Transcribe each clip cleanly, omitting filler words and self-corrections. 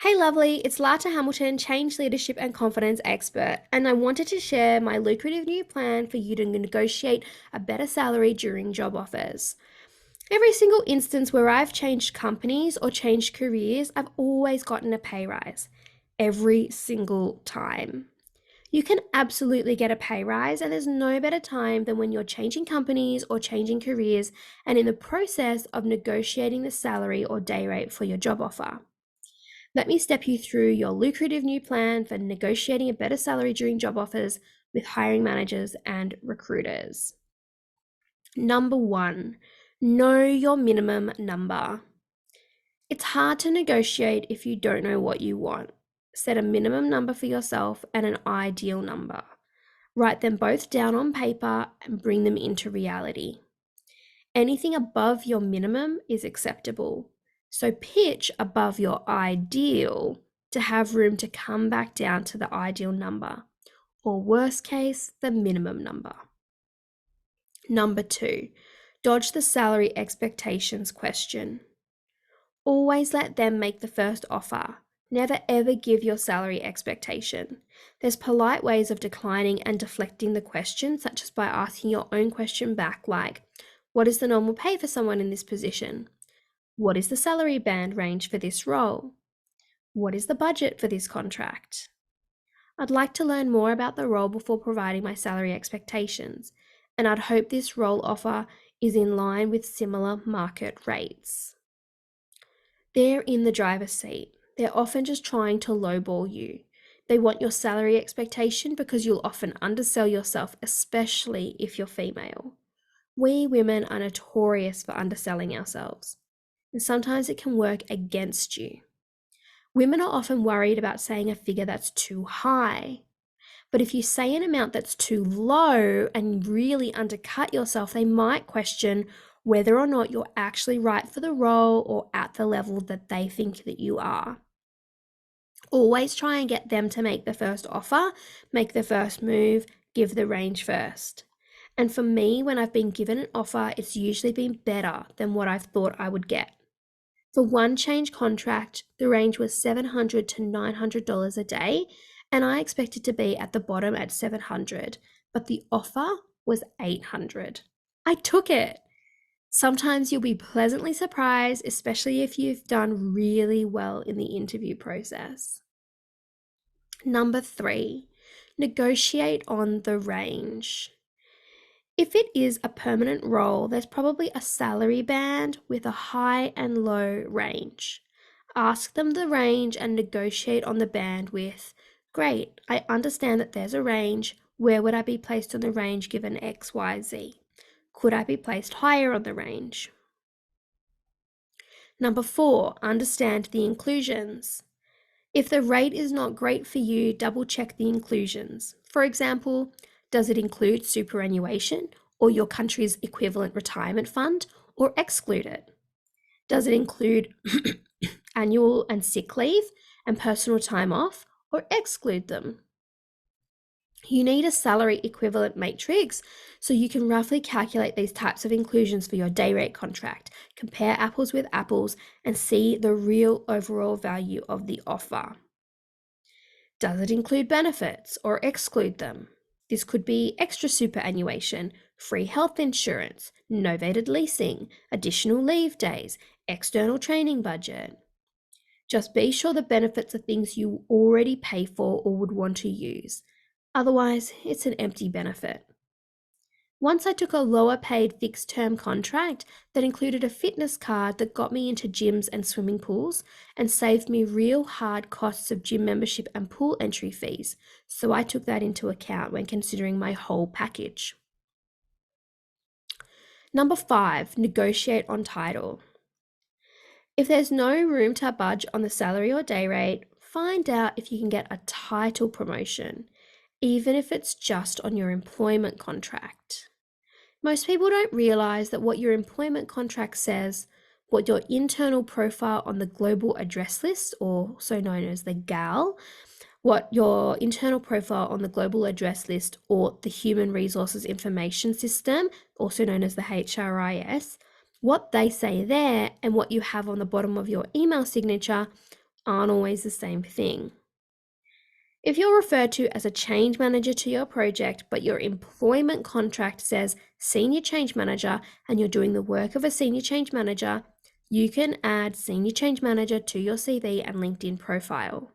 Hey lovely, it's Lata Hamilton, change leadership and confidence expert, and I wanted to share my lucrative new plan for you to negotiate a better salary during job offers. Every single instance where I've changed companies or changed careers, I've always gotten a pay rise. Every single time. You can absolutely get a pay rise, and there's no better time than when you're changing companies or changing careers and in the process of negotiating the salary or day rate for your job offer. Let me step you through your lucrative new plan for negotiating a better salary during job offers with hiring managers and recruiters. Number one, know your minimum number. It's hard to negotiate if you don't know what you want. Set a minimum number for yourself and an ideal number. Write them both down on paper and bring them into reality. Anything above your minimum is acceptable. So pitch above your ideal to have room to come back down to the ideal number, or worst case, the minimum number. Number two, dodge the salary expectations question. Always let them make the first offer. Never ever give your salary expectation. There's polite ways of declining and deflecting the question, such as by asking your own question back, like, what is the normal pay for someone in this position? What is the salary band range for this role? What is the budget for this contract? I'd like to learn more about the role before providing my salary expectations, and I'd hope this role offer is in line with similar market rates. They're in the driver's seat. They're often just trying to lowball you. They want your salary expectation because you'll often undersell yourself, especially if you're female. We women are notorious for underselling ourselves, and sometimes it can work against you. Women are often worried about saying a figure that's too high. But if you say an amount that's too low and really undercut yourself, they might question whether or not you're actually right for the role or at the level that they think that you are. Always try and get them to make the first offer, make the first move, give the range first. And for me, when I've been given an offer, it's usually been better than what I've thought I would get. For one change contract, the range was $700 to $900 a day, and I expected to be at the bottom at $700, but the offer was $800. I took it. Sometimes you'll be pleasantly surprised, especially if you've done really well in the interview process. Number three, negotiate on the range. If it is a permanent role, there's probably a salary band with a high and low range. Ask them the range and negotiate on the band with, great, I understand that there's a range. Where would I be placed on the range given X, Y, Z? Could I be placed higher on the range? Number four, understand the inclusions. If the rate is not great for you, double check the inclusions. For example, does it include superannuation or your country's equivalent retirement fund, or exclude it? Does it include annual and sick leave and personal time off, or exclude them? You need a salary equivalent matrix so you can roughly calculate these types of inclusions for your day rate contract, compare apples with apples, and see the real overall value of the offer. Does it include benefits or exclude them? This could be extra superannuation, free health insurance, novated leasing, additional leave days, external training budget. Just be sure the benefits are things you already pay for or would want to use. Otherwise, it's an empty benefit. Once I took a lower paid fixed term contract that included a fitness card that got me into gyms and swimming pools and saved me real hard costs of gym membership and pool entry fees, so I took that into account when considering my whole package. Number five, negotiate on title. If there's no room to budge on the salary or day rate, find out if you can get a title promotion, even if it's just on your employment contract. Most people don't realize that what your employment contract says, what your internal profile on the global address list, or also known as the GAL, what your internal profile on the global address list or the Human Resources Information System, also known as the HRIS, what they say there and what you have on the bottom of your email signature aren't always the same thing. If you're referred to as a change manager to your project, but your employment contract says senior change manager and you're doing the work of a senior change manager, you can add senior change manager to your CV and LinkedIn profile.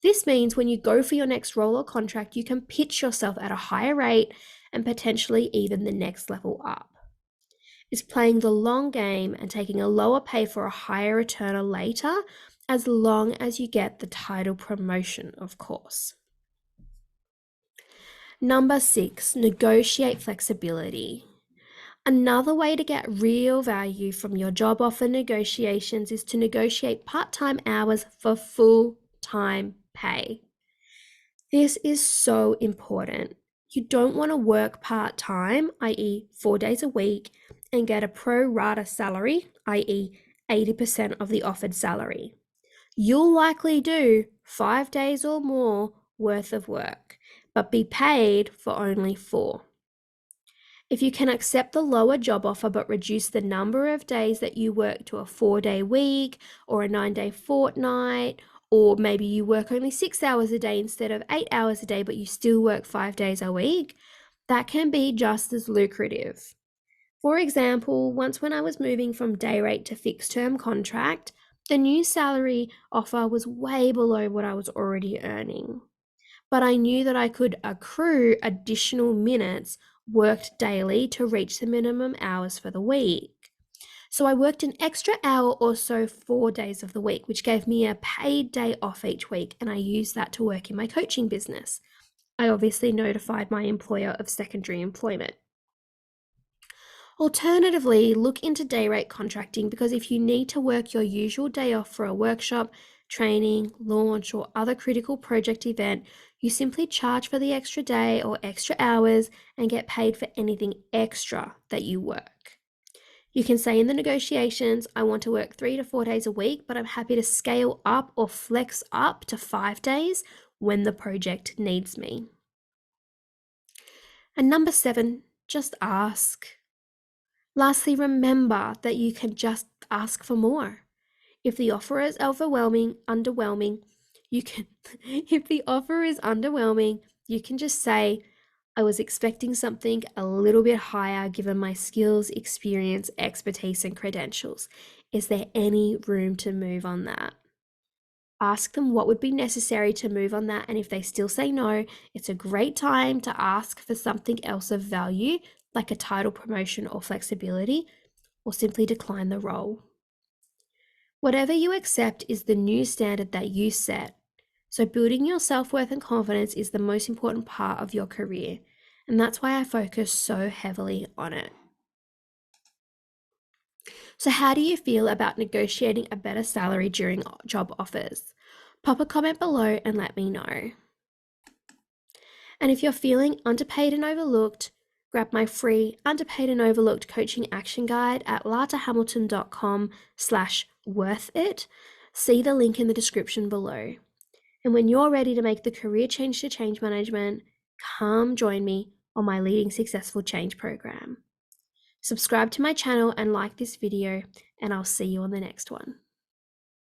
This means when you go for your next role or contract, you can pitch yourself at a higher rate and potentially even the next level up. It's playing the long game and taking a lower pay for a higher return later, as long as you get the title promotion, of course. Number 6, negotiate flexibility. Another way to get real value from your job offer negotiations is to negotiate part-time hours for full-time pay. This is so important. You don't want to work part-time, i.e. 4 days a week, and get a pro rata salary, i.e. 80% of the offered salary. You'll likely do 5 days or more worth of work, but be paid for only 4. If you can accept the lower job offer but reduce the number of days that you work to a 4-day week or a 9-day fortnight, or maybe you work only 6 hours a day instead of 8 hours a day, but you still work 5 days a week, that can be just as lucrative. For example, once when I was moving from day rate to fixed term contract, the new salary offer was way below what I was already earning. But I knew that I could accrue additional minutes worked daily to reach the minimum hours for the week. So I worked an extra hour or so 4 days of the week, which gave me a paid day off each week, and I used that to work in my coaching business. I obviously notified my employer of secondary employment. Alternatively, look into day rate contracting, because if you need to work your usual day off for a workshop, training, launch, or other critical project event, you simply charge for the extra day or extra hours and get paid for anything extra that you work. You can say in the negotiations, I want to work 3 to 4 days a week, but I'm happy to scale up or flex up to 5 days when the project needs me. And number 7, just ask. Lastly, remember that you can just ask for more. If the offer is underwhelming, you can if the offer is underwhelming, you can just say, I was expecting something a little bit higher given my skills, experience, expertise, and credentials. Is there any room to move on that? Ask them what would be necessary to move on that, and if they still say no, it's a great time to ask for something else of value, like a title promotion or flexibility, or simply decline the role. Whatever you accept is the new standard that you set. So building your self-worth and confidence is the most important part of your career, and that's why I focus so heavily on it. So how do you feel about negotiating a better salary during job offers? Pop a comment below and let me know. And if you're feeling underpaid and overlooked, grab my free Underpaid and Overlooked Coaching Action Guide at latahamilton.com/worthit. See the link in the description below. And when you're ready to make the career change to change management, come join me on my Leading Successful Change program. Subscribe to my channel and like this video, and I'll see you on the next one.